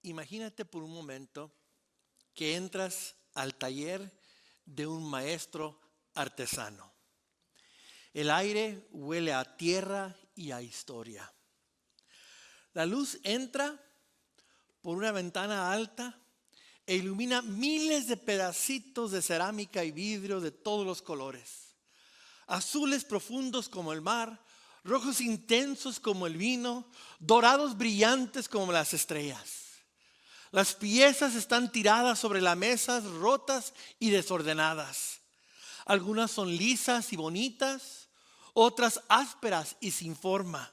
Imagínate por un momento que entras al taller de un maestro artesano. El aire huele a tierra y a historia. La luz entra por una ventana alta e ilumina miles de pedacitos de cerámica y vidrio de todos los colores. Azules profundos como el mar, rojos intensos como el vino, dorados brillantes como las estrellas. Las piezas están tiradas sobre las mesas, rotas y desordenadas. Algunas son lisas y bonitas, otras ásperas y sin forma.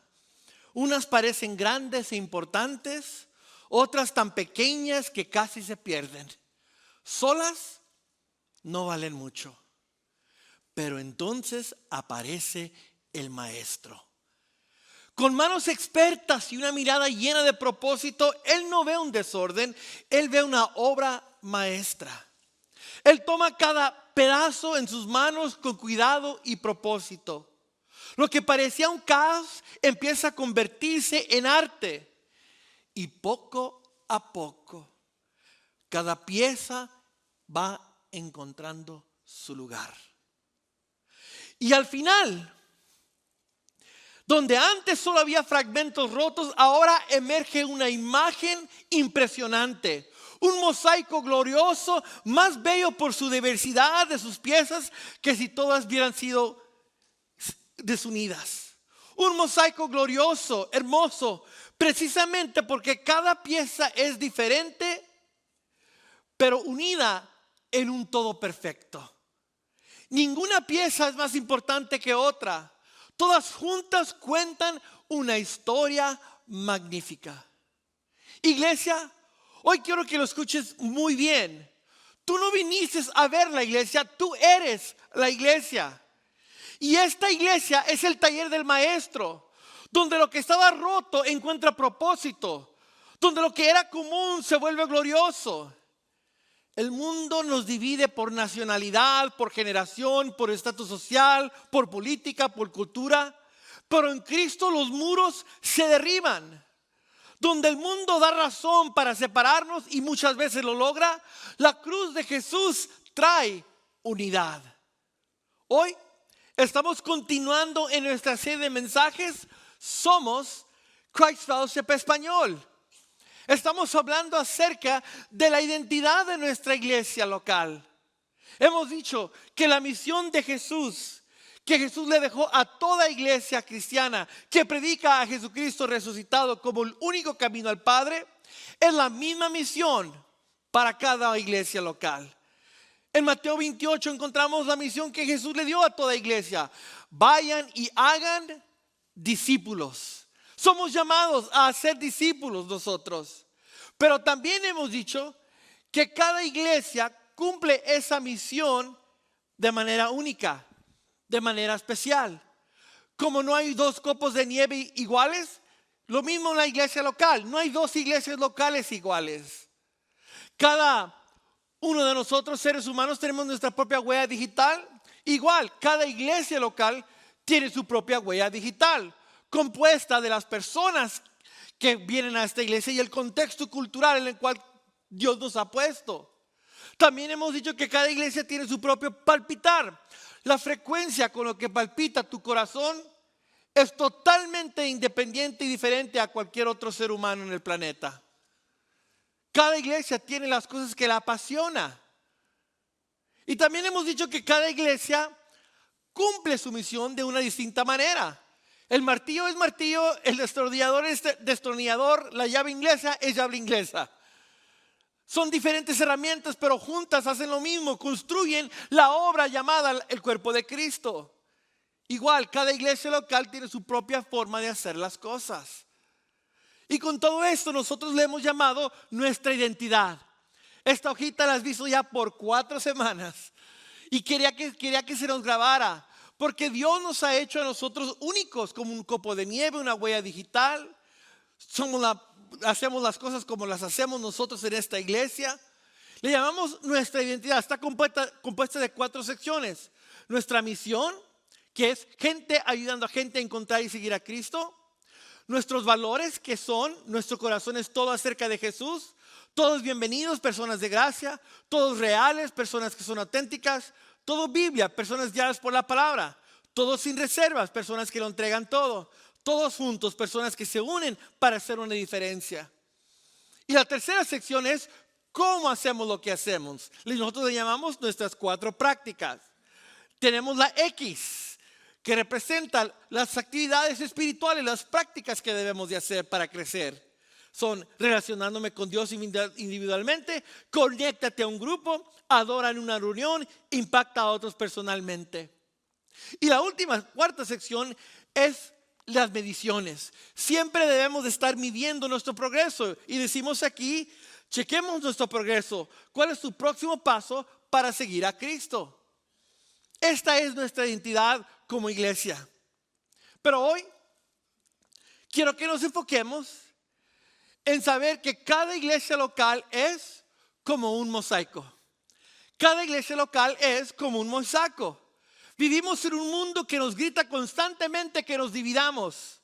Unas parecen grandes e importantes, otras tan pequeñas que casi se pierden. Solas no valen mucho. Pero entonces aparece el maestro. Con manos expertas y una mirada llena de propósito, Él no ve un desorden, Él ve una obra maestra. Él toma cada pedazo en sus manos con cuidado y propósito. Lo que parecía un caos empieza a convertirse en arte. Y poco a poco, cada pieza va encontrando su lugar. Y al final, donde antes solo había fragmentos rotos, ahora emerge una imagen impresionante. Un mosaico glorioso, más bello por su diversidad de sus piezas que si todas hubieran sido desunidas. Un mosaico glorioso, hermoso, precisamente porque cada pieza es diferente, pero unida en un todo perfecto. Ninguna pieza es más importante que otra. Todas juntas cuentan una historia magnífica. Iglesia, hoy quiero que lo escuches muy bien. Tú no viniste a ver la iglesia, tú eres la iglesia. Y esta iglesia es el taller del maestro, donde lo que estaba roto encuentra propósito, donde lo que era común se vuelve glorioso. El mundo nos divide por nacionalidad, por generación, por estatus social, por política, por cultura. Pero en Cristo los muros se derriban. Donde el mundo da razón para separarnos y muchas veces lo logra, la cruz de Jesús trae unidad. Hoy estamos continuando en nuestra serie de mensajes. Somos Christ Fellowship Español. Estamos hablando acerca de la identidad de nuestra iglesia local. Hemos dicho que la misión de Jesús, que Jesús le dejó a toda iglesia cristiana que predica a Jesucristo resucitado como el único camino al Padre, es la misma misión para cada iglesia local. En Mateo 28 encontramos la misión que Jesús le dio a toda iglesia. Vayan y hagan discípulos. Somos llamados a ser discípulos nosotros. Pero también hemos dicho que cada iglesia cumple esa misión de manera única, de manera especial. Como no hay dos copos de nieve iguales, lo mismo en la iglesia local. No hay dos iglesias locales iguales. Cada uno de nosotros, seres humanos, tenemos nuestra propia huella digital. Igual, cada iglesia local tiene su propia huella digital, compuesta de las personas que vienen a esta iglesia y el contexto cultural en el cual Dios nos ha puesto. También hemos dicho que cada iglesia tiene su propio palpitar. La frecuencia con lo que palpita tu corazón es totalmente independiente y diferente a cualquier otro ser humano en el planeta. Cada iglesia tiene las cosas que la apasiona. Y también hemos dicho que cada iglesia cumple su misión de una distinta manera. El martillo es martillo, el destornillador es destornillador, la llave inglesa es llave inglesa. Son diferentes herramientas, pero juntas hacen lo mismo, construyen la obra llamada el cuerpo de Cristo. Igual, cada iglesia local tiene su propia forma de hacer las cosas. Y con todo esto nosotros le hemos llamado nuestra identidad. Esta hojita la has visto ya por 4 semanas y quería que se nos grabara. Porque Dios nos ha hecho a nosotros únicos, como un copo de nieve, una huella digital. Hacemos las cosas como las hacemos nosotros en esta iglesia. Le llamamos nuestra identidad. Está compuesta de 4 secciones. Nuestra misión, que es gente ayudando a gente a encontrar y seguir a Cristo. nuestros valores que son, nuestro corazón es todo acerca de Jesús, todos bienvenidos, personas de gracia, todos reales, personas que son auténticas, todo Biblia, personas guiadas por la palabra, todos sin reservas, personas que lo entregan todo, todos juntos, personas que se unen para hacer una diferencia. Y la tercera sección es cómo hacemos lo que hacemos. Nosotros le llamamos nuestras 4 prácticas. Tenemos la X, que representa las actividades espirituales, las prácticas que debemos de hacer para crecer. Son relacionándome con Dios individualmente, conéctate a un grupo, adora en una reunión, impacta a otros personalmente. Y la última, 4ª sección es las mediciones. Siempre debemos de estar midiendo nuestro progreso. Y decimos aquí, chequemos nuestro progreso. ¿Cuál es tu próximo paso para seguir a Cristo? Esta es nuestra identidad como iglesia. Pero hoy quiero que nos enfoquemos en saber que cada iglesia local es como un mosaico. Cada iglesia local es como un mosaico. Vivimos en un mundo que nos grita constantemente que nos dividamos.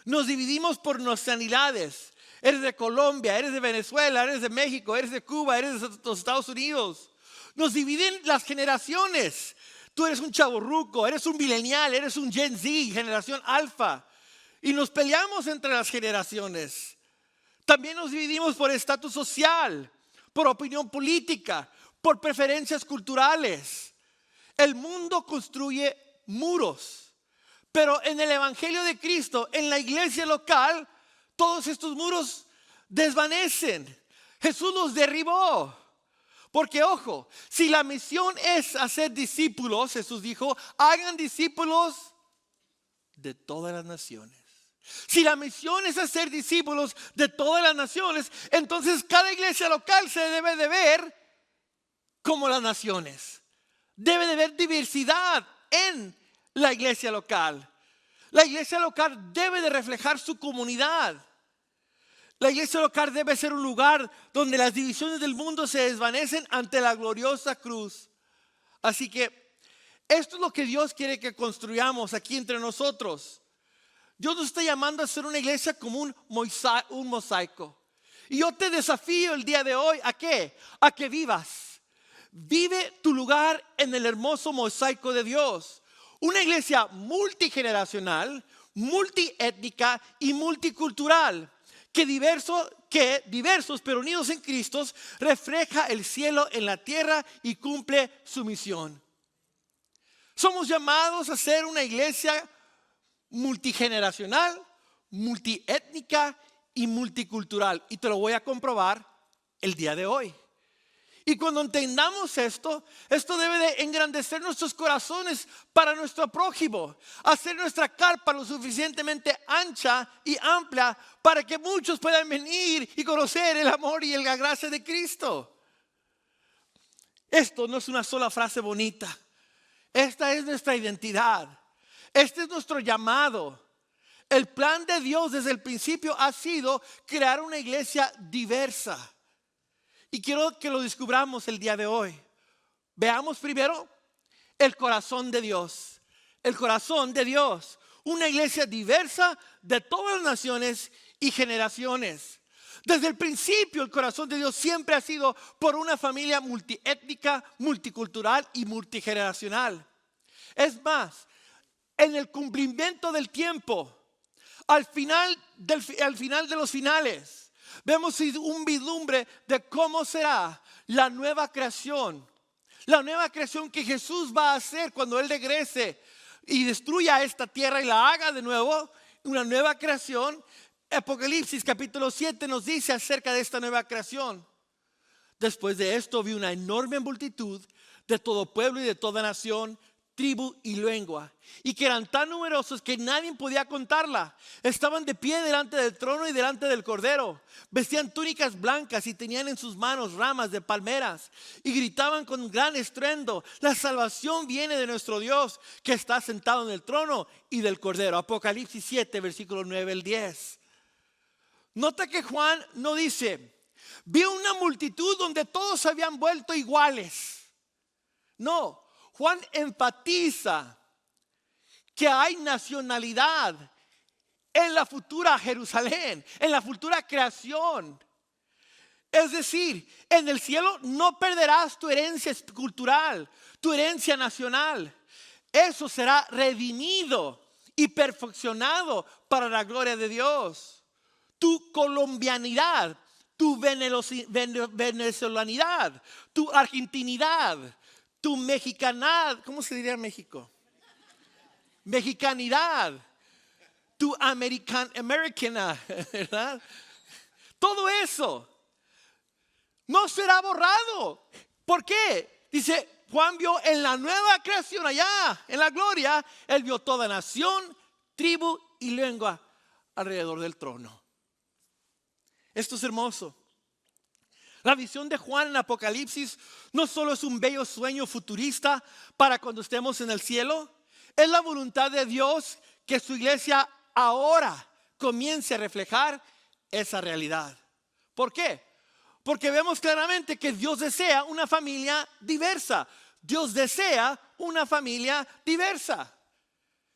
Nos dividimos por nacionalidades. Eres de Colombia, eres de Venezuela, eres de México, eres de Cuba, eres de los Estados Unidos. Nos dividen las generaciones. Tú eres un chavorruco, eres un millennial, eres un Gen Z, generación alfa. Y nos peleamos entre las generaciones. También nos dividimos por estatus social, por opinión política, por preferencias culturales. El mundo construye muros, pero en el Evangelio de Cristo, en la iglesia local, todos estos muros desvanecen. Jesús los derribó. Porque ojo, si la misión es hacer discípulos, Jesús dijo, hagan discípulos de todas las naciones. Si la misión es hacer discípulos de todas las naciones, entonces cada iglesia local se debe de ver como las naciones. Debe de haber diversidad en la iglesia local. La iglesia local debe de reflejar su comunidad. La iglesia local debe ser un lugar donde las divisiones del mundo se desvanecen ante la gloriosa cruz. Así que esto es lo que Dios quiere que construyamos aquí entre nosotros. Dios nos está llamando a ser una iglesia como un mosaico. Y yo te desafío el día de hoy, ¿a qué? A que vivas. Vive tu lugar en el hermoso mosaico de Dios. Una iglesia multigeneracional, multiétnica y multicultural. Que diversos pero unidos en Cristo refleja el cielo en la tierra y cumple su misión. Somos llamados a ser una iglesia multigeneracional, multiétnica y multicultural. Y te lo voy a comprobar el día de hoy. Y cuando entendamos esto debe de engrandecer nuestros corazones para nuestro prójimo. Hacer nuestra carpa lo suficientemente ancha y amplia para que muchos puedan venir y conocer el amor y la gracia de Cristo. Esto no es una sola frase bonita. Esta es nuestra identidad. Este es nuestro llamado. El plan de Dios desde el principio ha sido crear una iglesia diversa. Y quiero que lo descubramos el día de hoy. Veamos primero el corazón de Dios. El corazón de Dios. Una iglesia diversa de todas las naciones y generaciones. Desde el principio el corazón de Dios siempre ha sido por una familia multiétnica, multicultural y multigeneracional. Es más, en el cumplimiento del tiempo, al final de los finales, vemos un vislumbre de cómo será la nueva creación. La nueva creación que Jesús va a hacer cuando Él regrese y destruya esta tierra y la haga de nuevo. Una nueva creación. Apocalipsis capítulo 7 nos dice acerca de esta nueva creación. Después de esto vi una enorme multitud de todo pueblo y de toda nación, tribu y lengua, y que eran tan numerosos que nadie podía contarla. Estaban de pie delante del trono y delante del Cordero. Vestían túnicas blancas y tenían en sus manos ramas de palmeras y gritaban con gran estruendo: la salvación viene de nuestro Dios que está sentado en el trono y del Cordero. Apocalipsis 7, versículo 9 al 10. Nota que Juan no dice: vi una multitud donde todos se habían vuelto iguales. No, Juan enfatiza que hay nacionalidad en la futura Jerusalén, en la futura creación. Es decir, en el cielo no perderás tu herencia cultural, tu herencia nacional. Eso será redimido y perfeccionado para la gloria de Dios. Tu colombianidad, tu venezolanidad, tu argentinidad, tu mexicanidad, ¿cómo se diría en México? Mexicanidad, tu americana, ¿verdad? Todo eso no será borrado. ¿Por qué? Dice, Juan vio en la nueva creación allá, en la gloria, él vio toda nación, tribu y lengua alrededor del trono. Esto es hermoso. La visión de Juan en Apocalipsis no solo es un bello sueño futurista para cuando estemos en el cielo, es la voluntad de Dios que su iglesia ahora comience a reflejar esa realidad. ¿Por qué? Porque vemos claramente que Dios desea una familia diversa. Dios desea una familia diversa.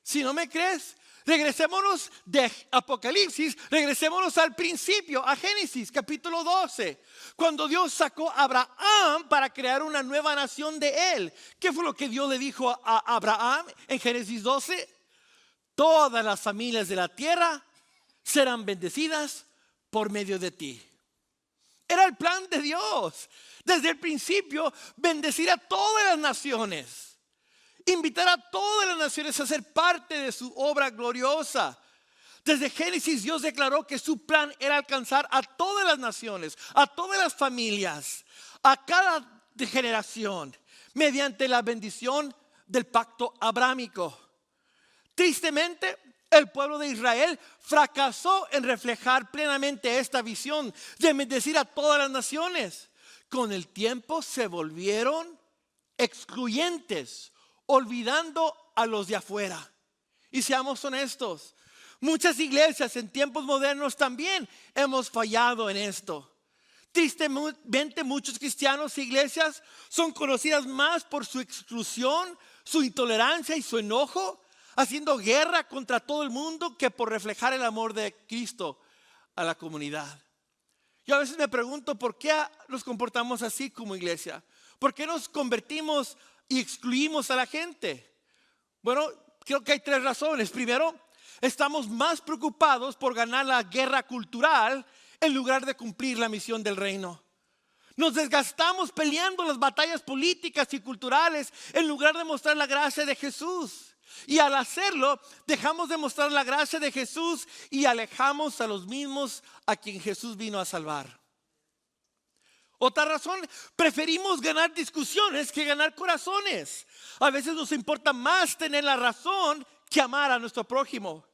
Si no me crees, regresémonos de Apocalipsis, regresémonos al principio, a Génesis capítulo 12. Cuando Dios sacó a Abraham para crear una nueva nación de él. ¿Qué fue lo que Dios le dijo a Abraham en Génesis 12? Todas las familias de la tierra serán bendecidas por medio de ti. Era el plan de Dios. Desde el principio, bendecir a todas las naciones. Invitar a todas las naciones a ser parte de su obra gloriosa. Desde Génesis, Dios declaró que su plan era alcanzar a todas las naciones, a todas las familias, a cada generación, mediante la bendición del pacto abrámico. Tristemente, el pueblo de Israel fracasó en reflejar plenamente esta visión de bendecir a todas las naciones. Con el tiempo se volvieron excluyentes, olvidando a los de afuera. Y seamos honestos, muchas iglesias en tiempos modernos también hemos fallado en esto. Tristemente, muchos cristianos e iglesias son conocidas más por su exclusión, su intolerancia y su enojo, haciendo guerra contra todo el mundo que por reflejar el amor de Cristo a la comunidad. Yo a veces me pregunto por qué nos comportamos así como iglesia. ¿Por qué nos convertimos y excluimos a la gente? Bueno, creo que hay tres razones. Primero, estamos más preocupados por ganar la guerra cultural en lugar de cumplir la misión del reino. Nos desgastamos peleando las batallas políticas y culturales en lugar de mostrar la gracia de Jesús. Y al hacerlo, dejamos de mostrar la gracia de Jesús y alejamos a los mismos a quien Jesús vino a salvar. Otra razón, preferimos ganar discusiones que ganar corazones. A veces nos importa más tener la razón que amar a nuestro prójimo.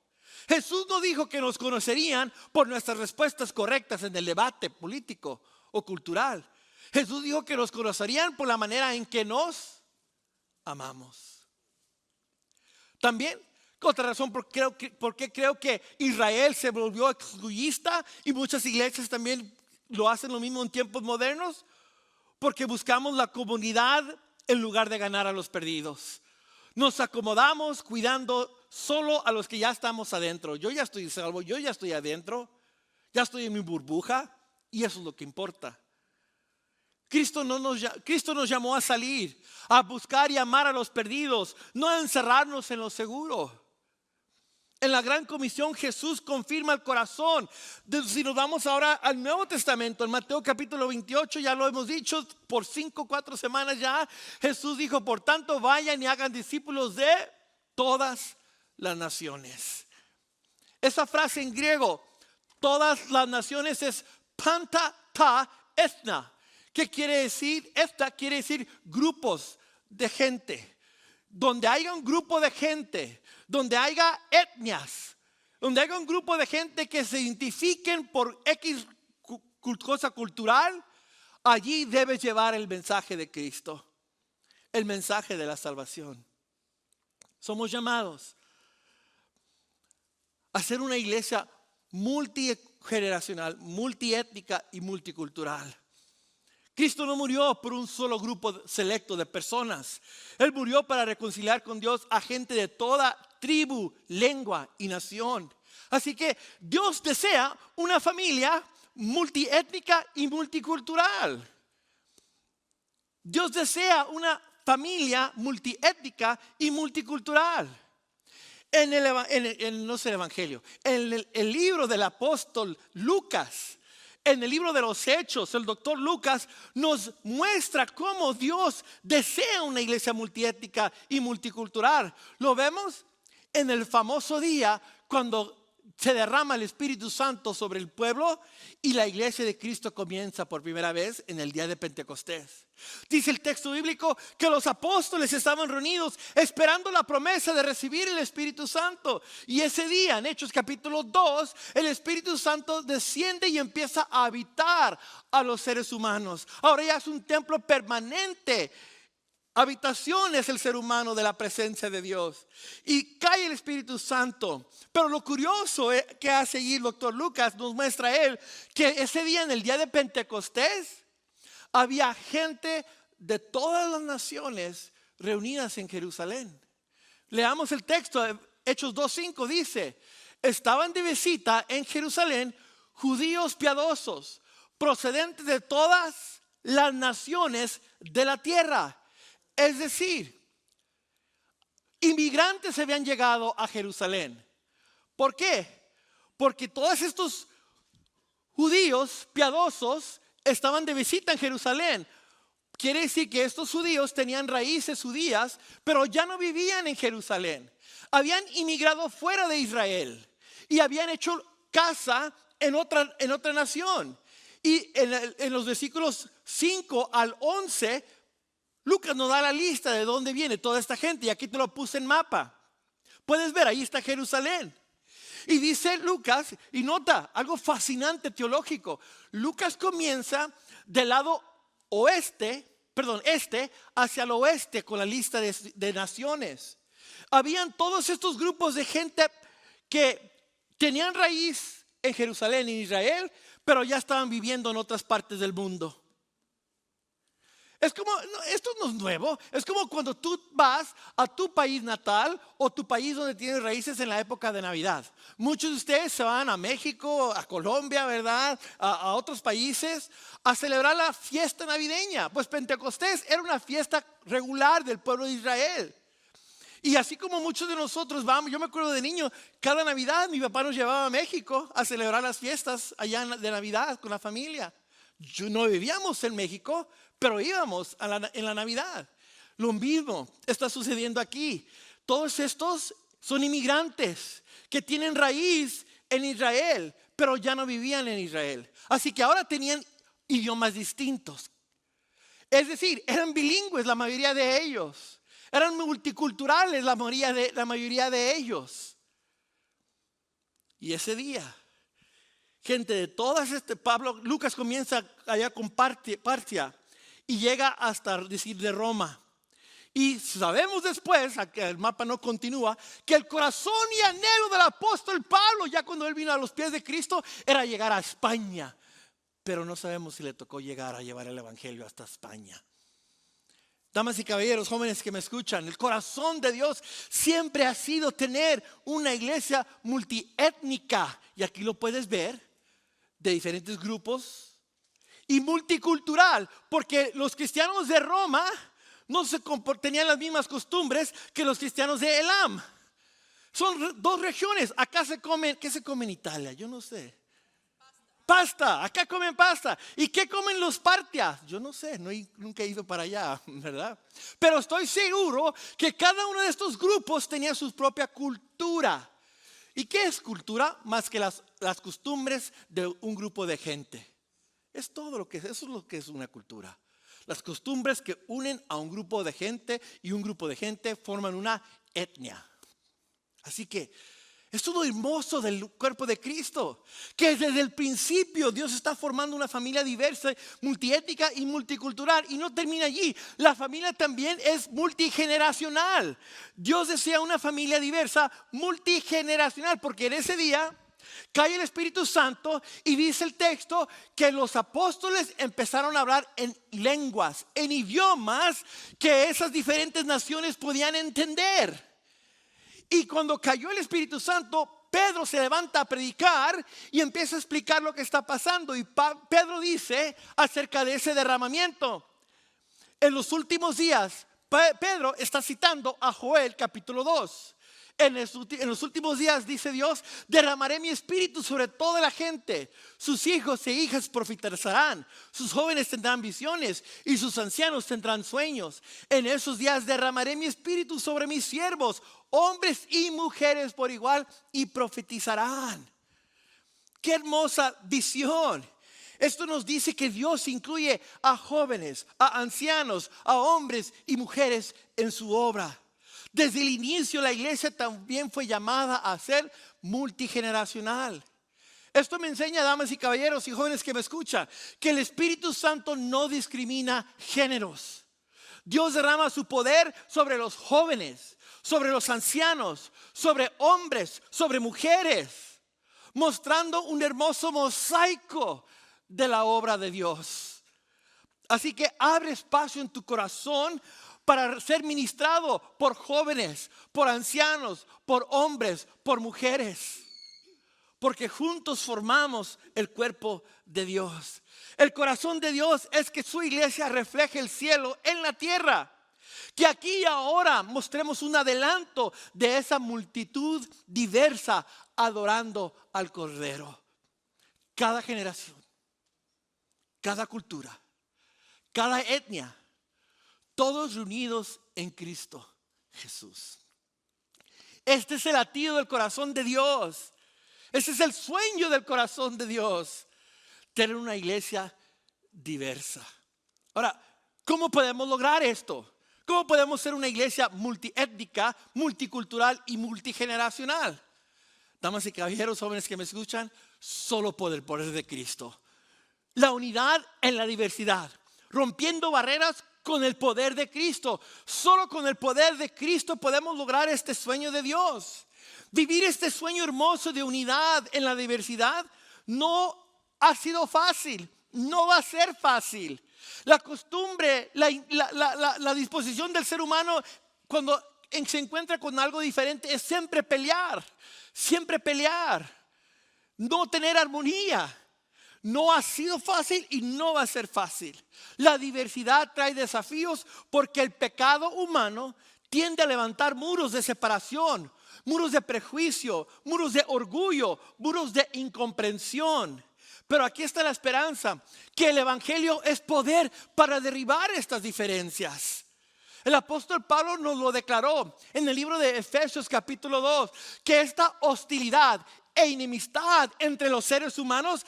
Jesús no dijo que nos conocerían por nuestras respuestas correctas en el debate político o cultural. Jesús dijo que nos conocerían por la manera en que nos amamos. También, otra razón por qué creo que Israel se volvió excluyista y muchas iglesias también lo hacen lo mismo en tiempos modernos, porque buscamos la comunidad en lugar de ganar a los perdidos. Nos acomodamos cuidando solo a los que ya estamos adentro. Yo ya estoy salvo, yo ya estoy adentro, ya estoy en mi burbuja y eso es lo que importa. Cristo nos llamó a salir, a buscar y amar a los perdidos, no a encerrarnos en lo seguro. En la gran comisión Jesús confirma el corazón. Si nos vamos ahora al Nuevo Testamento, en Mateo capítulo 28, ya lo hemos dicho por 4 semanas ya, Jesús dijo, por tanto vayan y hagan discípulos de todas las naciones. Esa frase en griego, todas las naciones, es panta ta ethna. ¿Qué quiere decir? Esta quiere decir grupos de gente. Donde haya un grupo de gente, donde haya etnias, donde haya un grupo de gente que se identifiquen por X cosa cultural, allí debes llevar el mensaje de Cristo, el mensaje de la salvación. Somos llamados a ser una iglesia multigeneracional, multiétnica y multicultural. Cristo no murió por un solo grupo selecto de personas. Él murió para reconciliar con Dios a gente de toda tribu, lengua y nación. Así que Dios desea una familia multiétnica y multicultural. Dios desea una familia multiétnica y multicultural. No es el Evangelio, en el libro del apóstol Lucas, en el libro de los Hechos, el doctor Lucas nos muestra cómo Dios desea una iglesia multiétnica y multicultural. Lo vemos en el famoso día cuando se derrama el Espíritu Santo sobre el pueblo y la iglesia de Cristo comienza por primera vez en el día de Pentecostés. Dice el texto bíblico que los apóstoles estaban reunidos esperando la promesa de recibir el Espíritu Santo. Y ese día, en Hechos capítulo 2, el Espíritu Santo desciende y empieza a habitar a los seres humanos. Ahora ya es un templo permanente. Habitación es el ser humano de la presencia de Dios. Y cae el Espíritu Santo. Pero lo curioso que hace allí el doctor Lucas, nos muestra él, que ese día, en el día de Pentecostés, había gente de todas las naciones reunidas en Jerusalén. Leamos el texto, Hechos 2:5 dice: estaban de visita en Jerusalén judíos piadosos, procedentes de todas las naciones de la tierra. Es decir, inmigrantes habían llegado a Jerusalén. ¿Por qué? Porque todos estos judíos piadosos estaban de visita en Jerusalén. Quiere decir que estos judíos tenían raíces judías, pero ya no vivían en Jerusalén. Habían inmigrado fuera de Israel y habían hecho casa en otra nación. Y en los versículos 5 al 11, Lucas nos da la lista de dónde viene toda esta gente. Y aquí te lo puse en mapa. Puedes ver, ahí está Jerusalén. Y dice Lucas, y nota algo fascinante teológico. Lucas comienza del lado este hacia el oeste con la lista de naciones. Habían todos estos grupos de gente que tenían raíz en Jerusalén, en Israel, pero ya estaban viviendo en otras partes del mundo. Es como, esto no es nuevo, es como cuando tú vas a tu país natal o tu país donde tienes raíces en la época de Navidad. Muchos de ustedes se van a México, a Colombia, ¿verdad? A otros países a celebrar la fiesta navideña. Pues Pentecostés era una fiesta regular del pueblo de Israel. Y así como muchos de nosotros vamos, yo me acuerdo de niño, cada Navidad mi papá nos llevaba a México a celebrar las fiestas allá de Navidad con la familia. No vivíamos en México, pero íbamos en la Navidad. Lo mismo está sucediendo aquí. Todos estos son inmigrantes que tienen raíz en Israel, pero ya no vivían en Israel. Así que ahora tenían idiomas distintos. Es decir, eran bilingües la mayoría de ellos. Eran multiculturales la mayoría de ellos. Y ese día, gente de todas Lucas comienza allá con Partia y llega hasta decir de Roma. Y sabemos después, que el mapa no continúa, que el corazón y anhelo del apóstol Pablo, ya cuando él vino a los pies de Cristo, era llegar a España. Pero no sabemos si le tocó llegar a llevar el evangelio hasta España. Damas y caballeros, jóvenes que me escuchan, el corazón de Dios siempre ha sido tener una iglesia multiétnica. Y aquí lo puedes ver, de diferentes grupos. Y multicultural, porque los cristianos de Roma no tenían las mismas costumbres que los cristianos de Elam. Son dos regiones. Acá se comen, ¿qué se come en Italia? Yo no sé. Pasta, acá comen pasta. ¿Y qué comen los Partia? Yo no sé, nunca he ido para allá, ¿verdad? Pero estoy seguro que cada uno de estos grupos tenía su propia cultura. ¿Y qué es cultura? Más que las costumbres de un grupo de gente. Es todo lo que es, eso es lo que es una cultura. Las costumbres que unen a un grupo de gente y un grupo de gente forman una etnia. Así que es todo hermoso del cuerpo de Cristo, que desde el principio Dios está formando una familia diversa, multiétnica y multicultural. Y no termina allí, la familia también es multigeneracional. Dios desea una familia diversa, multigeneracional, porque en ese día cae el Espíritu Santo y dice el texto que los apóstoles empezaron a hablar en lenguas, en idiomas que esas diferentes naciones podían entender. Y cuando cayó el Espíritu Santo, Pedro se levanta a predicar y empieza a explicar lo que está pasando. Y Pedro dice acerca de ese derramamiento. En los últimos días, Pedro está citando a Joel capítulo 2. En los últimos días, dice Dios, derramaré mi espíritu sobre toda la gente. Sus hijos e hijas profetizarán, sus jóvenes tendrán visiones y sus ancianos tendrán sueños. En esos días derramaré mi espíritu sobre mis siervos, hombres y mujeres por igual, y profetizarán. Qué hermosa visión. Esto nos dice que Dios incluye a jóvenes, a ancianos, a hombres y mujeres en su obra. Desde el inicio la iglesia también fue llamada a ser multigeneracional. Esto me enseña, damas y caballeros y jóvenes que me escuchan, que el Espíritu Santo no discrimina géneros. Dios derrama su poder sobre los jóvenes, sobre los ancianos, sobre hombres, sobre mujeres, mostrando un hermoso mosaico de la obra de Dios. Así que abre espacio en tu corazón para ser ministrado por jóvenes, por ancianos, por hombres, por mujeres. Porque juntos formamos el cuerpo de Dios. El corazón de Dios es que su iglesia refleje el cielo en la tierra. Que aquí y ahora mostremos un adelanto de esa multitud diversa adorando al Cordero. Cada generación, cada cultura, cada etnia, todos reunidos en Cristo Jesús. Este es el latido del corazón de Dios. Ese es el sueño del corazón de Dios. Tener una iglesia diversa. Ahora, ¿cómo podemos lograr esto? ¿Cómo podemos ser una iglesia multiétnica, multicultural y multigeneracional? Damas y caballeros, jóvenes que me escuchan, solo por el poder de Cristo. La unidad en la diversidad, rompiendo barreras con el poder de Cristo. Solo con el poder de Cristo podemos lograr este sueño de Dios. Vivir este sueño hermoso de unidad en la diversidad no ha sido fácil, no va a ser fácil. La costumbre, la disposición del ser humano cuando se encuentra con algo diferente es siempre pelear, no tener armonía. No ha sido fácil y no va a ser fácil. La diversidad trae desafíos porque el pecado humano tiende a levantar muros de separación, muros de prejuicio, muros de orgullo, muros de incomprensión. Pero aquí está la esperanza, que el evangelio es poder para derribar estas diferencias. El apóstol Pablo nos lo declaró en el libro de Efesios capítulo 2, que esta hostilidad e enemistad entre los seres humanos,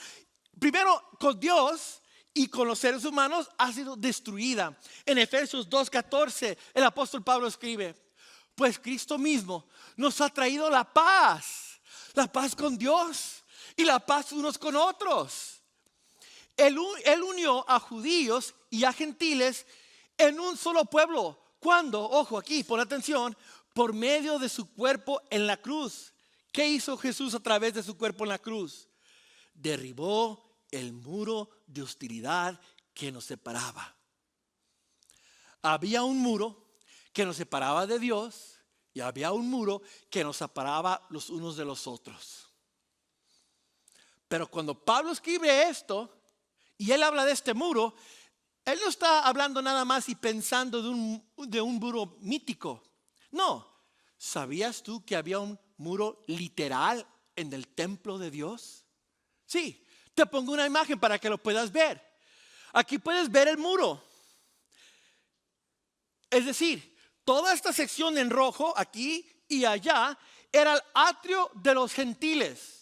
primero con Dios y con los seres humanos, ha sido destruida. En Efesios 2:14 el apóstol Pablo escribe: pues Cristo mismo nos ha traído la paz con Dios y la paz unos con otros. Él unió a judíos y a gentiles en un solo pueblo. ¿Cuándo? Ojo aquí, pon atención. Por medio de su cuerpo en la cruz. ¿Qué hizo Jesús a través de su cuerpo en la cruz? Derribó el muro de hostilidad que nos separaba. Había un muro que nos separaba de Dios y había un muro que nos separaba los unos de los otros. Pero cuando Pablo escribe esto y él habla de este muro, él no está hablando nada más y pensando de un muro mítico. No, ¿sabías tú que había un muro literal en el templo de Dios? Sí, te pongo una imagen para que lo puedas ver. Aquí puedes ver el muro. Es decir, toda esta sección en rojo, aquí y allá, era el atrio de los gentiles.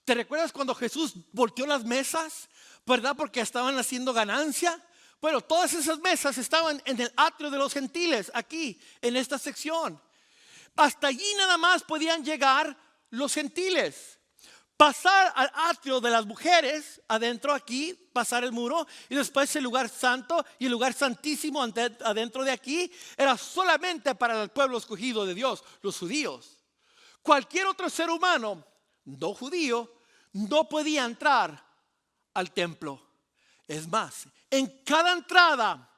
¿Te recuerdas cuando Jesús volteó las mesas? ¿Verdad? Porque estaban haciendo ganancia. Bueno, todas esas mesas estaban en el atrio de los gentiles, aquí, en esta sección. Hasta allí nada más podían llegar los gentiles. Pasar al atrio de las mujeres, adentro aquí, pasar el muro, y después el lugar santo y el lugar santísimo adentro de aquí, era solamente para el pueblo escogido de Dios, los judíos. Cualquier otro ser humano, no judío, no podía entrar al templo. Es más, en cada entrada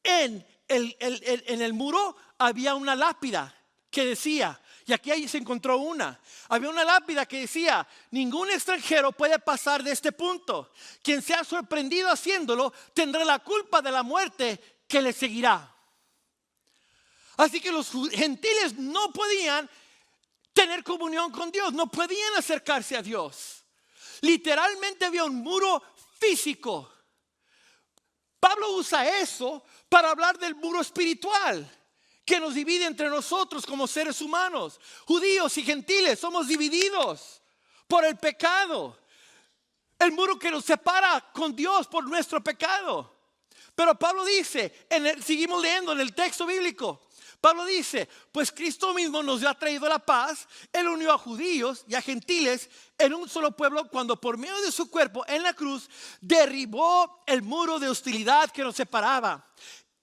en el muro había una lápida que decía: Y aquí ahí se encontró una. Había una lápida que decía: ningún extranjero puede pasar de este punto. Quien sea sorprendido haciéndolo tendrá la culpa de la muerte que le seguirá. Así que los gentiles no podían tener comunión con Dios, no podían acercarse a Dios. Literalmente había un muro físico. Pablo usa eso para hablar del muro espiritual que nos divide entre nosotros como seres humanos. Judíos y gentiles somos divididos por el pecado. El muro que nos separa con Dios por nuestro pecado. Pero Pablo dice, seguimos leyendo en el texto bíblico. Pablo dice: pues Cristo mismo nos ha traído la paz. Él unió a judíos y a gentiles en un solo pueblo cuando por medio de su cuerpo en la cruz derribó el muro de hostilidad que nos separaba.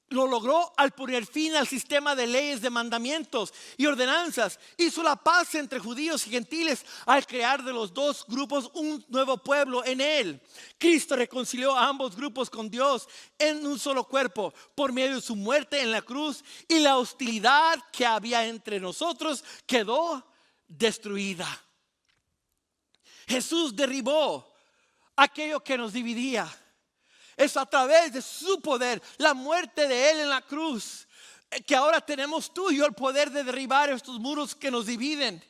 Lo logró al poner fin al sistema de leyes, de mandamientos y ordenanzas. Hizo la paz entre judíos y gentiles al crear de los dos grupos un nuevo pueblo en él. Cristo reconcilió a ambos grupos con Dios en un solo cuerpo por medio de su muerte en la cruz, y la hostilidad que había entre nosotros quedó destruida. Jesús derribó aquello que nos dividía. Es a través de su poder, la muerte de Él en la cruz, que ahora tenemos tú y yo el poder de derribar estos muros que nos dividen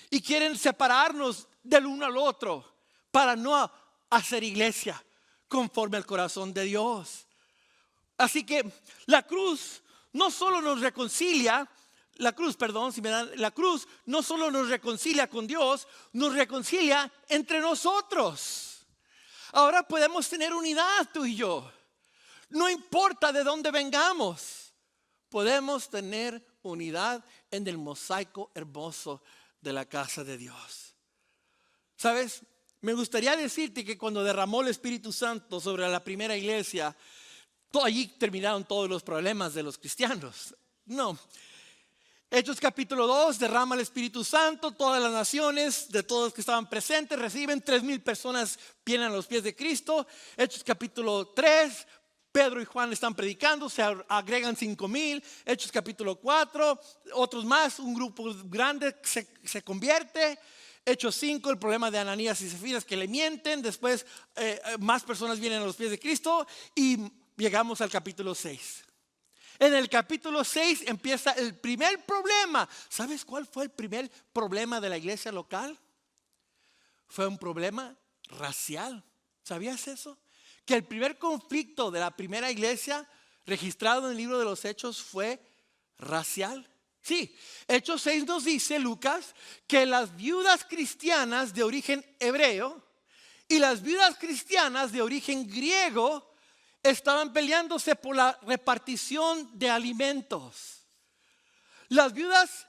y quieren separarnos del uno al otro para no hacer iglesia conforme al corazón de Dios. Así que la cruz no solo nos reconcilia, la cruz no solo nos reconcilia con Dios, nos reconcilia entre nosotros. Ahora podemos tener unidad tú y yo. No importa de dónde vengamos, podemos tener unidad en el mosaico hermoso de la casa de Dios. ¿Sabes? Me gustaría decirte que cuando derramó el Espíritu Santo sobre la primera iglesia, allí terminaron todos los problemas de los cristianos. No. Hechos capítulo 2, derrama el Espíritu Santo, todas las naciones, de todos los que estaban presentes, reciben 3,000 personas, vienen a los pies de Cristo. Hechos capítulo 3, Pedro y Juan están predicando, se agregan 5,000. Hechos capítulo 4, otros más, un grupo grande se convierte. Hechos 5, el problema de Ananías y Zafiras que le mienten. Después más personas vienen a los pies de Cristo y llegamos al capítulo 6. En el capítulo 6 empieza el primer problema. ¿Sabes cuál fue el primer problema de la iglesia local? Fue un problema racial. ¿Sabías eso? Que el primer conflicto de la primera iglesia registrado en el libro de los Hechos fue racial. Sí, Hechos 6 nos dice, Lucas, que las viudas cristianas de origen hebreo y las viudas cristianas de origen griego estaban peleándose por la repartición de alimentos. Las viudas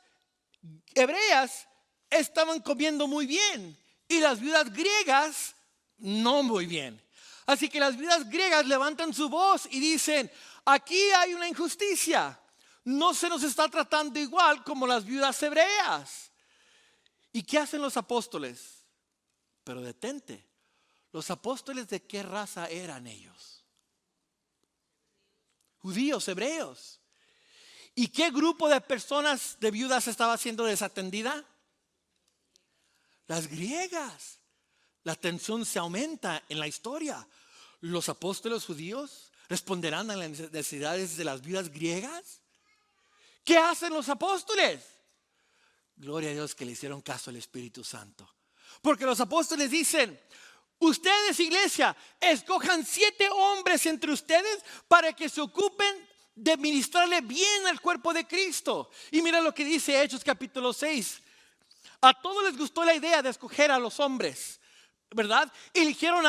hebreas estaban comiendo muy bien y las viudas griegas no muy bien. Así que las viudas griegas levantan su voz y dicen: aquí hay una injusticia. No se nos está tratando igual como las viudas hebreas. ¿Y qué hacen los apóstoles? Pero detente, ¿los apóstoles de qué raza eran ellos? Judíos, hebreos. ¿Y qué grupo de personas, de viudas, estaba siendo desatendida? Las griegas. La tensión se aumenta en la historia. ¿Los apóstoles judíos responderán a las necesidades de las viudas griegas? ¿Qué hacen los apóstoles? Gloria a Dios que le hicieron caso al Espíritu Santo. Porque los apóstoles dicen: ustedes, iglesia, escojan 7 hombres entre ustedes para que se ocupen de ministrarle bien al cuerpo de Cristo. Y mira lo que dice Hechos capítulo 6. A todos les gustó la idea de escoger a los hombres, ¿verdad? Eligieron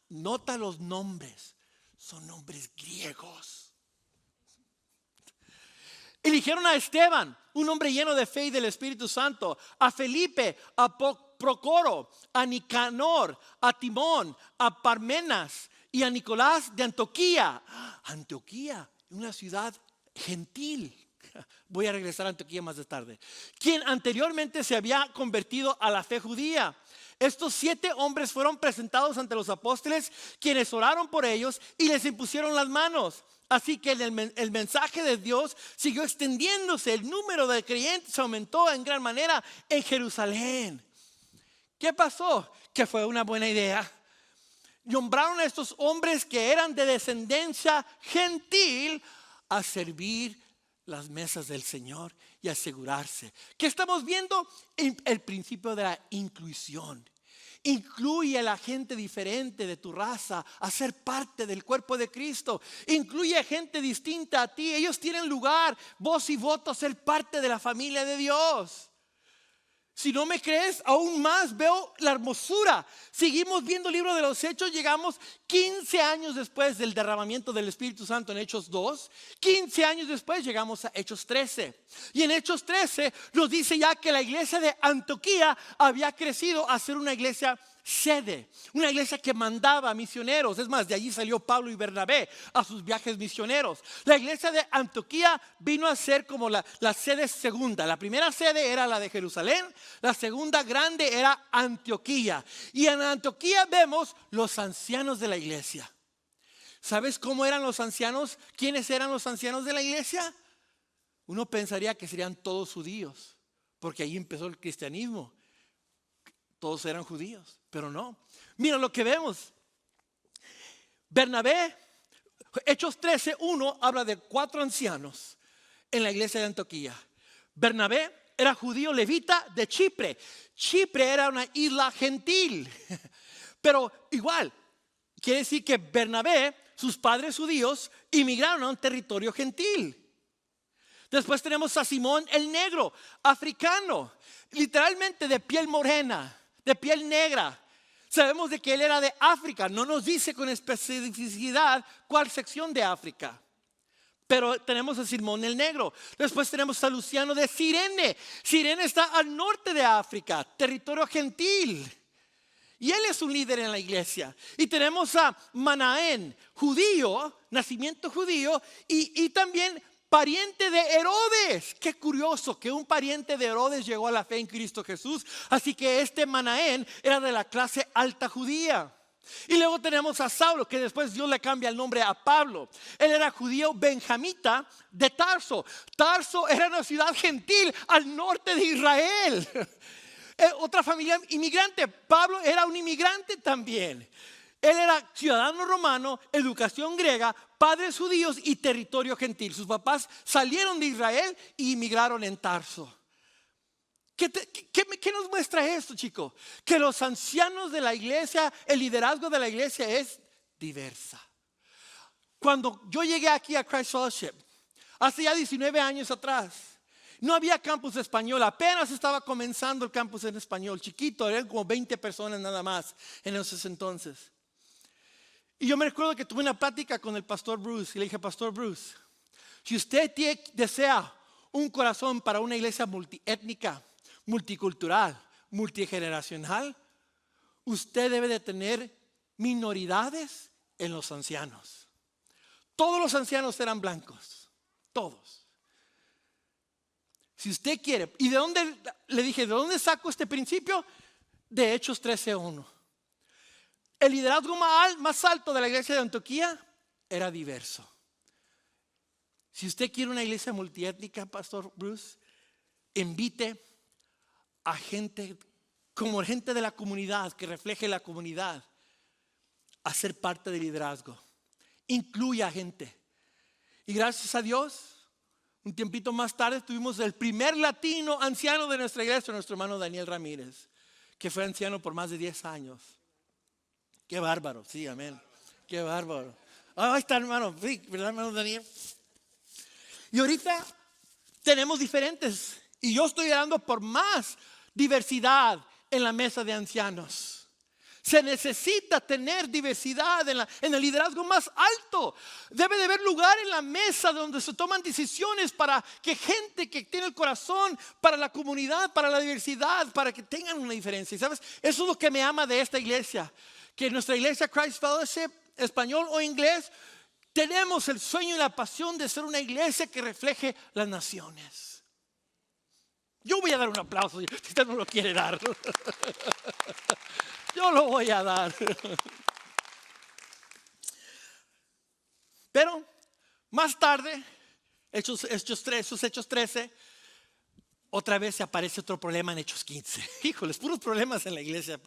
nota los nombres, son nombres griegos. Eligieron a Esteban, un hombre lleno de fe y del Espíritu Santo, a Felipe, a Procoro, a Nicanor, a Timón, a Parmenas y a Nicolás de Antioquía. Antioquía, una ciudad gentil. Voy a regresar a Antioquía más de tarde. Quien anteriormente se había convertido a la fe judía. Estos 7 hombres fueron presentados ante los apóstoles, quienes oraron por ellos y les impusieron las manos. Así que el mensaje de Dios siguió extendiéndose. El número de creyentes aumentó en gran manera en Jerusalén. ¿Qué pasó? Que fue una buena idea. Nombraron a estos hombres que eran de descendencia gentil a servir las mesas del Señor y asegurarse. ¿Qué estamos viendo? El principio de la inclusión. Incluye a la gente diferente de tu raza a ser parte del cuerpo de Cristo. Incluye a gente distinta a ti. Ellos tienen lugar, voz y voto a ser parte de la familia de Dios. Si no me crees, aún más veo la hermosura. Seguimos viendo el libro de los Hechos. Llegamos 15 años después del derramamiento del Espíritu Santo en Hechos 2. 15 años después llegamos a Hechos 13. Y en Hechos 13 nos dice ya que la iglesia de Antioquía había crecido a ser una iglesia sede, una iglesia que mandaba misioneros. Es más, de allí salió Pablo y Bernabé a sus viajes misioneros. La iglesia de Antioquía vino a ser como la sede segunda. La primera sede era la de Jerusalén, la segunda grande era Antioquía. Y en Antioquía vemos los ancianos de la iglesia. ¿Sabes cómo eran los ancianos? ¿Quiénes eran los ancianos de la iglesia? Uno pensaría que serían todos judíos, porque ahí empezó el cristianismo. Todos eran judíos, pero no. Mira lo que vemos. Bernabé, Hechos 13:1 habla de 4 ancianos en la iglesia de Antioquía. Bernabé era judío levita de Chipre. Chipre era una isla gentil. Pero igual, quiere decir que Bernabé, sus padres judíos, inmigraron a un territorio gentil. Después tenemos a Simón el negro, africano, literalmente de piel morena, de piel negra. Sabemos de que él era de África. No nos dice con especificidad cuál sección de África. Pero tenemos a Simón el negro. Después tenemos a Luciano de Cirene. Cirene está al norte de África, territorio gentil. Y él es un líder en la iglesia. Y tenemos a Manaén, judío, nacimiento judío, y también pariente de Herodes. Qué curioso que un pariente de Herodes llegó a la fe en Cristo Jesús. Así que este Manaén era de la clase alta judía. Y luego tenemos a Saulo, que después Dios le cambia el nombre a Pablo. Él era judío benjamita de Tarso. Tarso era una ciudad gentil al norte de Israel. Otra familia inmigrante. Pablo era un inmigrante también. Él era ciudadano romano, educación griega, padres judíos y territorio gentil. Sus papás salieron de Israel y inmigraron en Tarso. ¿Qué nos muestra esto, chico? Que los ancianos de la iglesia, el liderazgo de la iglesia es diversa. Cuando yo llegué aquí a Christ Fellowship, hace ya 19 años atrás, no había campus español, apenas estaba comenzando el campus en español, chiquito, eran como 20 personas nada más en esos entonces. Y yo me recuerdo que tuve una plática con el pastor Bruce y le dije, Pastor Bruce, si usted desea un corazón para una iglesia multiétnica, multicultural, multigeneracional, usted debe de tener minoridades en los ancianos. Todos los ancianos eran blancos, todos. Si usted quiere, ¿y de dónde? Le dije, ¿de dónde saco este principio? De Hechos 13:1. El liderazgo más alto de la iglesia de Antioquía era diverso. Si usted quiere una iglesia multiétnica, Pastor Bruce, invite a gente, como gente de la comunidad, que refleje la comunidad, a ser parte del liderazgo. Incluya a gente. Y gracias a Dios, un tiempito más tarde tuvimos el primer latino anciano de nuestra iglesia, nuestro hermano Daniel Ramírez, que fue anciano por más de 10 años. Qué bárbaro, sí, amén. Qué bárbaro. Ahí está, hermano, sí, ¿verdad, hermano Daniel? Y ahorita tenemos diferentes. Y yo estoy orando por más diversidad en la mesa de ancianos. Se necesita tener diversidad en el liderazgo más alto. Debe de haber lugar en la mesa donde se toman decisiones para que gente que tiene el corazón para la comunidad, para la diversidad, para que tengan una diferencia. ¿Sabes? Eso es lo que me ama de esta iglesia. Que nuestra iglesia Christ Fellowship, español o inglés, tenemos el sueño y la pasión de ser una iglesia que refleje las naciones. Yo voy a dar un aplauso si usted no lo quiere dar. lo voy a dar. Pero más tarde, Hechos 13, otra vez se aparece otro problema en Hechos 15. Híjoles, puros problemas en la iglesia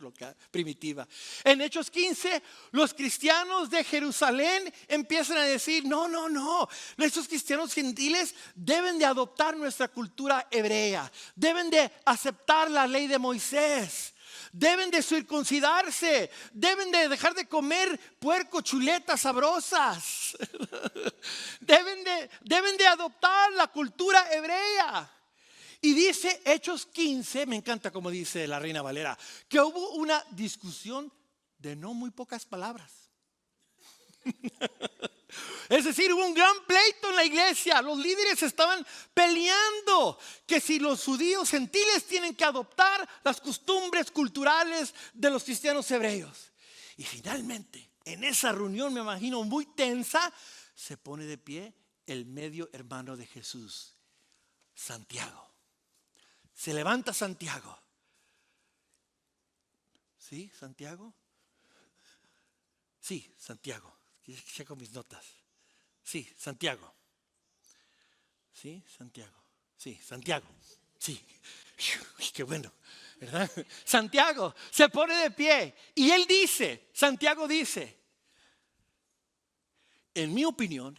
primitiva. En Hechos 15, los cristianos de Jerusalén empiezan a decir, no, estos cristianos gentiles deben de adoptar nuestra cultura hebrea, deben de aceptar la ley de Moisés, deben de circuncidarse, deben de dejar de comer puerco, chuletas sabrosas, deben de adoptar la cultura hebrea. Y dice Hechos 15, me encanta como dice la Reina Valera, que hubo una discusión de no muy pocas palabras. Es decir, hubo un gran pleito en la iglesia. Los líderes estaban peleando que si los judíos gentiles tienen que adoptar las costumbres culturales de los cristianos hebreos. Y finalmente, en esa reunión, me imagino muy tensa, se pone de pie el medio hermano de Jesús, Santiago. Se levanta Santiago. ¿Sí, Santiago? Sí, Santiago. Checo mis notas. Sí, Santiago. Sí, Santiago. Sí, Santiago. Sí. Qué bueno, ¿verdad? Santiago se pone de pie y él dice, Santiago dice, en mi opinión,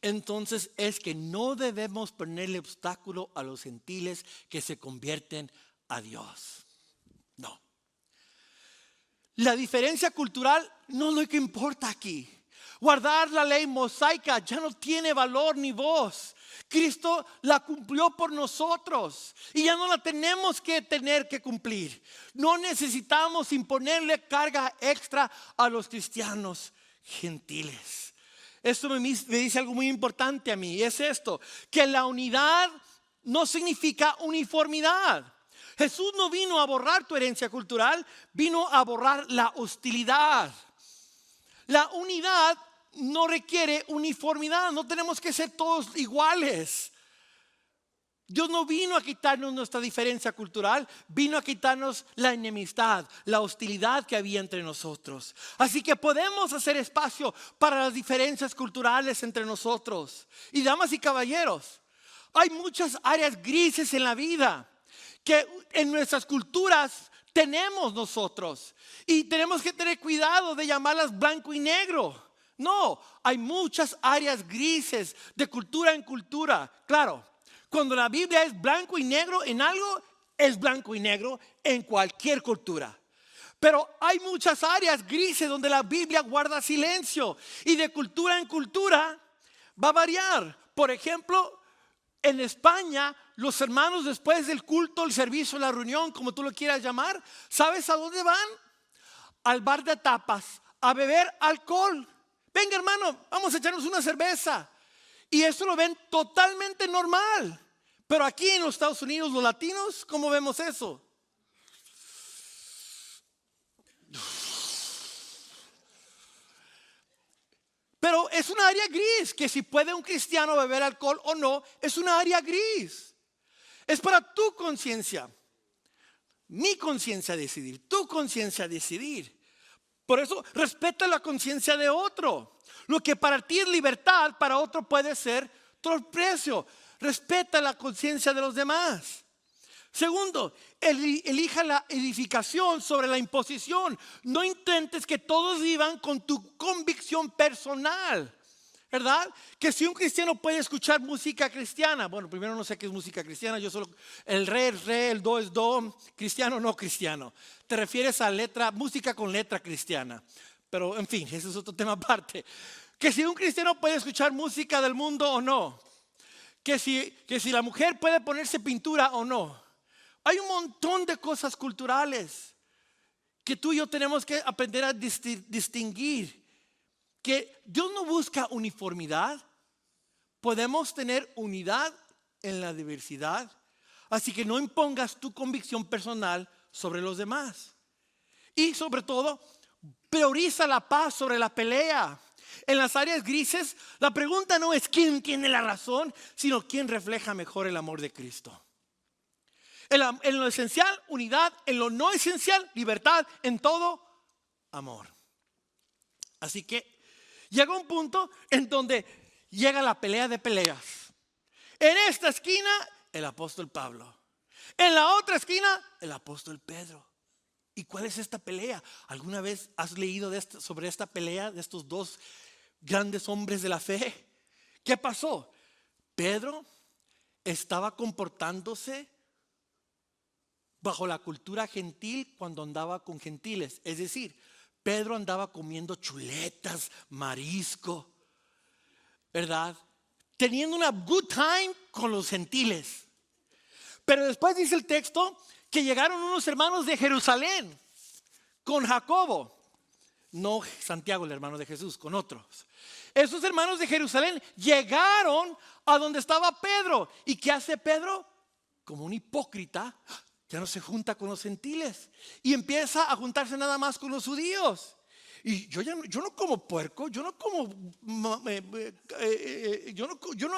entonces es que no debemos ponerle obstáculo a los gentiles que se convierten a Dios. No. La diferencia cultural no es lo que importa aquí. Guardar la ley mosaica ya no tiene valor ni voz. Cristo la cumplió por nosotros y ya no la tenemos que tener que cumplir. No necesitamos imponerle carga extra a los cristianos gentiles. Esto me dice algo muy importante a mí, y es esto, que la unidad no significa uniformidad. Jesús no vino a borrar tu herencia cultural, vino a borrar la hostilidad. La unidad no requiere uniformidad, no tenemos que ser todos iguales. Dios no vino a quitarnos nuestra diferencia cultural, vino a quitarnos la enemistad, la hostilidad que había entre nosotros. Así que podemos hacer espacio para las diferencias culturales entre nosotros. Y damas y caballeros, hay muchas áreas grises en la vida que en nuestras culturas tenemos nosotros. Y tenemos que tener cuidado de llamarlas blanco y negro. No, hay muchas áreas grises de cultura en cultura. Claro. Cuando la Biblia es blanco y negro en algo, es blanco y negro en cualquier cultura. Pero hay muchas áreas grises donde la Biblia guarda silencio. Y de cultura en cultura va a variar. Por ejemplo, en España, los hermanos después del culto, el servicio, la reunión, como tú lo quieras llamar, ¿sabes a dónde van? Al bar de tapas, a beber alcohol. Venga, hermano, vamos a echarnos una cerveza. Y eso lo ven totalmente normal. Pero aquí en los Estados Unidos, los latinos, ¿cómo vemos eso? Pero es un área gris, que si puede un cristiano beber alcohol o no, es una área gris. Es para tu conciencia, mi conciencia decidir, tu conciencia decidir. Por eso respeta la conciencia de otro. Lo que para ti es libertad, para otro puede ser torpecio. Respeta la conciencia de los demás. Segundo, elija la edificación sobre la imposición. No intentes que todos vivan con tu convicción personal, ¿verdad? Que si un cristiano puede escuchar música cristiana, bueno, primero no sé qué es música cristiana, yo solo, el re es re, el do es do, cristiano no cristiano. Te refieres a letra, música con letra cristiana. Pero en fin, ese es otro tema aparte. Que si un cristiano puede escuchar música del mundo o no. Que si la mujer puede ponerse pintura o no. Hay un montón de cosas culturales que tú y yo tenemos que aprender a distinguir. Que Dios no busca uniformidad. Podemos tener unidad en la diversidad. Así que no impongas tu convicción personal sobre los demás. Y sobre todo, prioriza la paz sobre la pelea. En las áreas grises, la pregunta no es quién tiene la razón, sino quién refleja mejor el amor de Cristo. En lo esencial, unidad. En lo no esencial, libertad. En todo, amor. Así que llega un punto en donde llega la pelea de peleas. En esta esquina, el apóstol Pablo. En la otra esquina, el apóstol Pedro. ¿Y cuál es esta pelea? ¿Alguna vez has leído sobre esta pelea de estos dos grandes hombres de la fe? ¿Qué pasó? Pedro estaba comportándose bajo la cultura gentil cuando andaba con gentiles. Es decir, Pedro andaba comiendo chuletas, marisco, ¿verdad? Teniendo una good time con los gentiles. Pero después dice el texto que llegaron unos hermanos de Jerusalén con Jacobo. No Santiago, el hermano de Jesús, con otros. Esos hermanos de Jerusalén llegaron a donde estaba Pedro. ¿Y qué hace Pedro? Como un hipócrita, ya no se junta con los gentiles y empieza a juntarse nada más con los judíos. Y yo no como puerco, yo no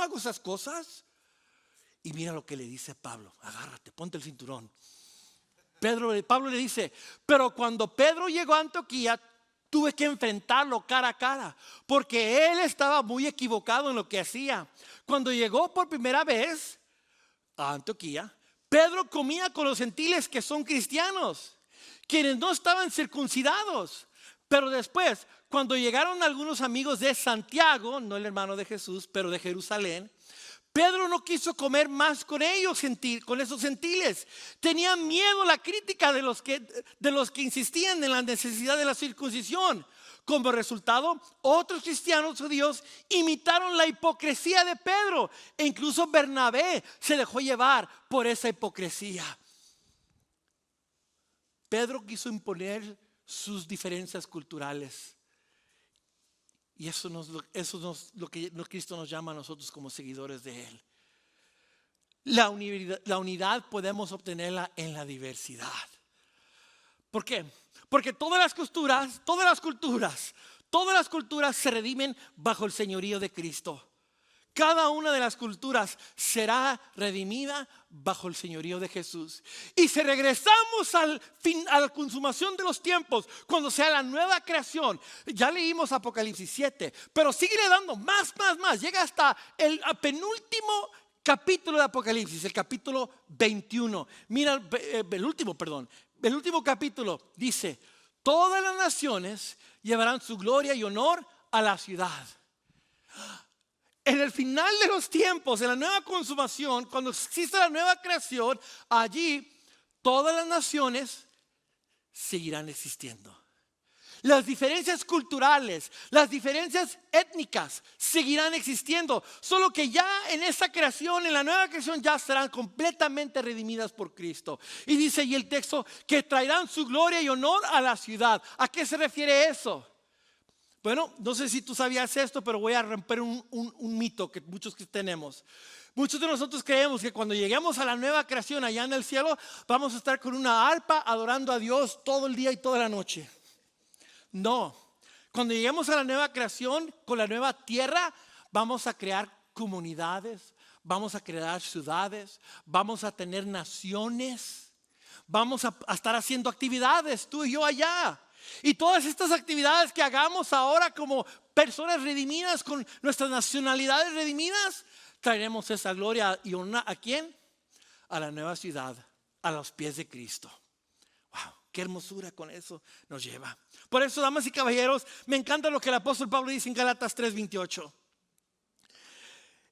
hago esas cosas. Y mira lo que le dice Pablo: agárrate, ponte el cinturón. Pablo le dice: pero cuando Pedro llegó a Antioquía, tuve que enfrentarlo cara a cara, porque él estaba muy equivocado en lo que hacía. Cuando llegó por primera vez a Antioquía, Pedro comía con los gentiles que son cristianos, quienes no estaban circuncidados. Pero después, cuando llegaron algunos amigos de Santiago, no el hermano de Jesús, pero de Jerusalén, Pedro no quiso comer más con ellos, con esos gentiles. Tenía miedo a la crítica de los que insistían en la necesidad de la circuncisión. Como resultado, otros cristianos judíos imitaron la hipocresía de Pedro. E incluso Bernabé se dejó llevar por esa hipocresía. Pedro quiso imponer sus diferencias culturales. Y eso es lo que Cristo nos llama a nosotros como seguidores de Él. La unidad podemos obtenerla en la diversidad. ¿Por qué? Porque todas las culturas se redimen bajo el señorío de Cristo. Cada una de las culturas será redimida bajo el señorío de Jesús. Y si regresamos a la consumación de los tiempos, cuando sea la nueva creación, ya leímos Apocalipsis 7, pero sigue dando más. Llega hasta el penúltimo capítulo de Apocalipsis, el capítulo 21. Mira, el último capítulo dice: todas las naciones llevarán su gloria y honor a la ciudad. En el final de los tiempos, en la nueva consumación, cuando exista la nueva creación, allí todas las naciones seguirán existiendo. Las diferencias culturales, las diferencias étnicas seguirán existiendo. Solo que ya en esa creación, en la nueva creación, ya serán completamente redimidas por Cristo. Y dice ahí el texto que traerán su gloria y honor a la ciudad. ¿A qué se refiere eso? Bueno, no sé si tú sabías esto, pero voy a romper un mito que muchos que tenemos. Muchos de nosotros creemos que cuando lleguemos a la nueva creación allá en el cielo, vamos a estar con una arpa adorando a Dios todo el día y toda la noche. No, cuando lleguemos a la nueva creación, con la nueva tierra, vamos a crear comunidades, vamos a crear ciudades, vamos a tener naciones, vamos a estar haciendo actividades, tú y yo allá. Y todas estas actividades que hagamos ahora como personas redimidas, con nuestras nacionalidades redimidas, traeremos esa gloria y honra ¿a quién? A la nueva ciudad, a los pies de Cristo. Wow, qué hermosura con eso nos lleva. Por eso, damas y caballeros, me encanta lo que el apóstol Pablo dice en Gálatas 3:28.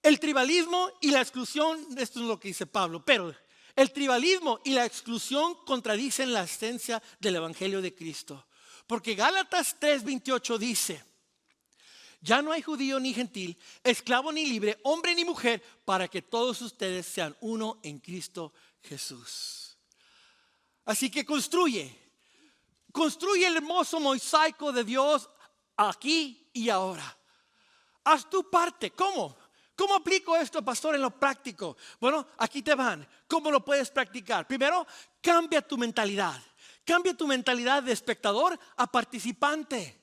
El tribalismo y la exclusión, esto es lo que dice Pablo, pero el tribalismo y la exclusión contradicen la esencia del evangelio de Cristo. Porque Gálatas 3:28 dice: ya no hay judío ni gentil, esclavo ni libre, hombre ni mujer, para que todos ustedes sean uno en Cristo Jesús. Así que construye el hermoso mosaico de Dios aquí y ahora. Haz tu parte. ¿Cómo? ¿Cómo aplico esto, pastor, en lo práctico? Bueno, aquí te van. ¿Cómo lo puedes practicar? Primero, cambia tu mentalidad. Cambia tu mentalidad de espectador a participante.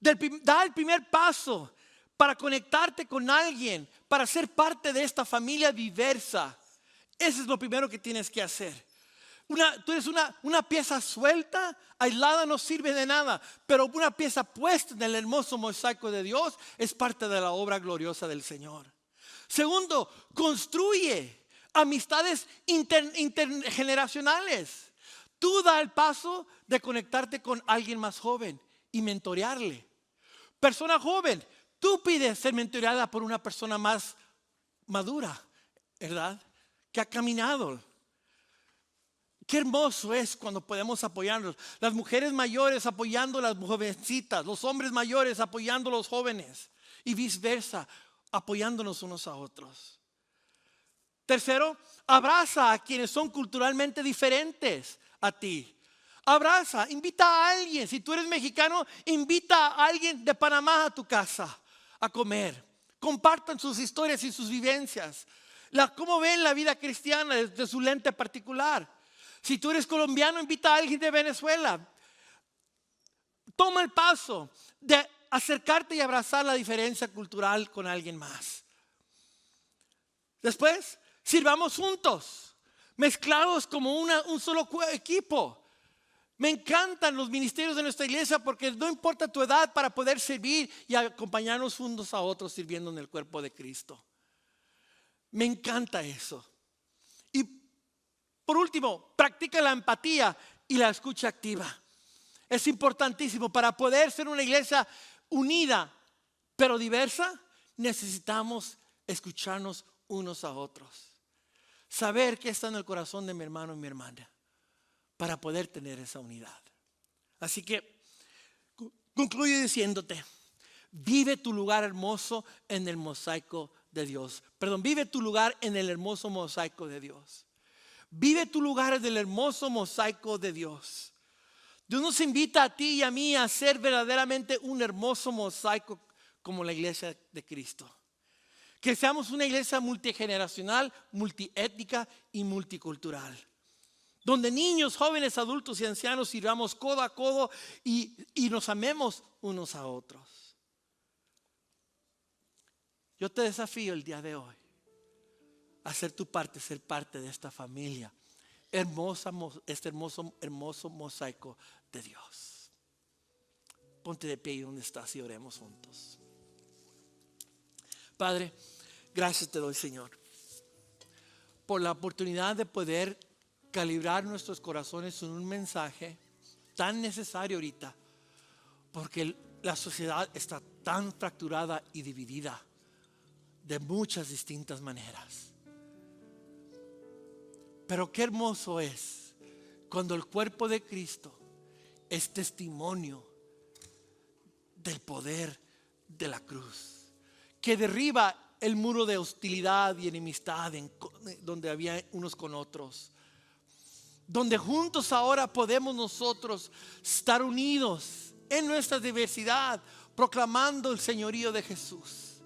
Da el primer paso para conectarte con alguien, para ser parte de esta familia diversa. Eso es lo primero que tienes que hacer. Tú eres una pieza suelta, aislada, no sirve de nada. Pero una pieza puesta en el hermoso mosaico de Dios es parte de la obra gloriosa del Señor. Segundo, construye amistades intergeneracionales. Tú da el paso de conectarte con alguien más joven y mentorearle. Persona joven, tú pides ser mentoreada por una persona más madura, ¿verdad? Que ha caminado. Qué hermoso es cuando podemos apoyarnos. Las mujeres mayores apoyando a las jovencitas, los hombres mayores apoyando a los jóvenes y viceversa, apoyándonos unos a otros. Tercero, abraza a quienes son culturalmente diferentes a ti. Abraza, invita a alguien. Si tú eres mexicano, invita a alguien de Panamá a tu casa a comer. Compartan sus historias y sus vivencias. Cómo ven la vida cristiana desde su lente particular. Si tú eres colombiano, invita a alguien de Venezuela. Toma el paso de acercarte y abrazar la diferencia cultural con alguien más. Después, sirvamos juntos, mezclados como un solo equipo. Me encantan los ministerios de nuestra iglesia porque no importa tu edad para poder servir y acompañarnos unos a otros sirviendo en el cuerpo de Cristo. Me encanta eso. Y por último, practica la empatía y la escucha activa. Es importantísimo. Para poder ser una iglesia unida pero diversa, necesitamos escucharnos unos a otros. Saber qué está en el corazón de mi hermano y mi hermana para poder tener esa unidad. Así que concluyo diciéndote, vive tu lugar hermoso en el mosaico de Dios. Vive tu lugar en el hermoso mosaico de Dios. Vive tu lugar en el hermoso mosaico de Dios. Dios nos invita a ti y a mí a ser verdaderamente un hermoso mosaico como la iglesia de Cristo. Que seamos una iglesia multigeneracional, multiétnica y multicultural. Donde niños, jóvenes, adultos y ancianos sirvamos codo a codo y nos amemos unos a otros. Yo te desafío el día de hoy a ser tu parte, ser parte de esta familia hermosa, este hermoso mosaico de Dios. Ponte de pie donde estás y oremos juntos. Padre, gracias te doy, Señor, por la oportunidad de poder calibrar nuestros corazones en un mensaje tan necesario ahorita, porque la sociedad está tan fracturada y dividida de muchas distintas maneras. Pero qué hermoso es cuando el cuerpo de Cristo es testimonio del poder de la cruz, que derriba el muro de hostilidad y enemistad donde había unos con otros, donde juntos ahora podemos nosotros estar unidos en nuestra diversidad, proclamando el señorío de Jesús.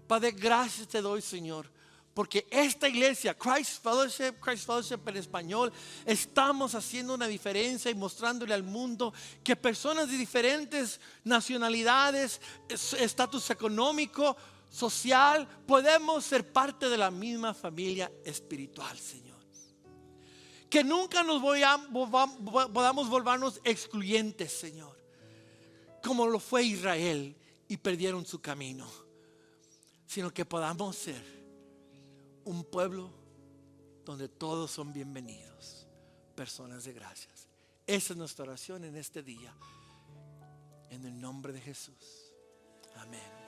Padre, gracias te doy, Señor, porque esta iglesia, Christ Fellowship en español, estamos haciendo una diferencia y mostrándole al mundo que personas de diferentes nacionalidades, estatus económico, social, podemos ser parte de la misma familia espiritual, Señor. Que nunca podamos volvernos excluyentes, Señor, como lo fue Israel y perdieron su camino, sino que podamos ser un pueblo donde todos son bienvenidos, personas de gracias. Esa es nuestra oración en este día, en el nombre de Jesús. Amén.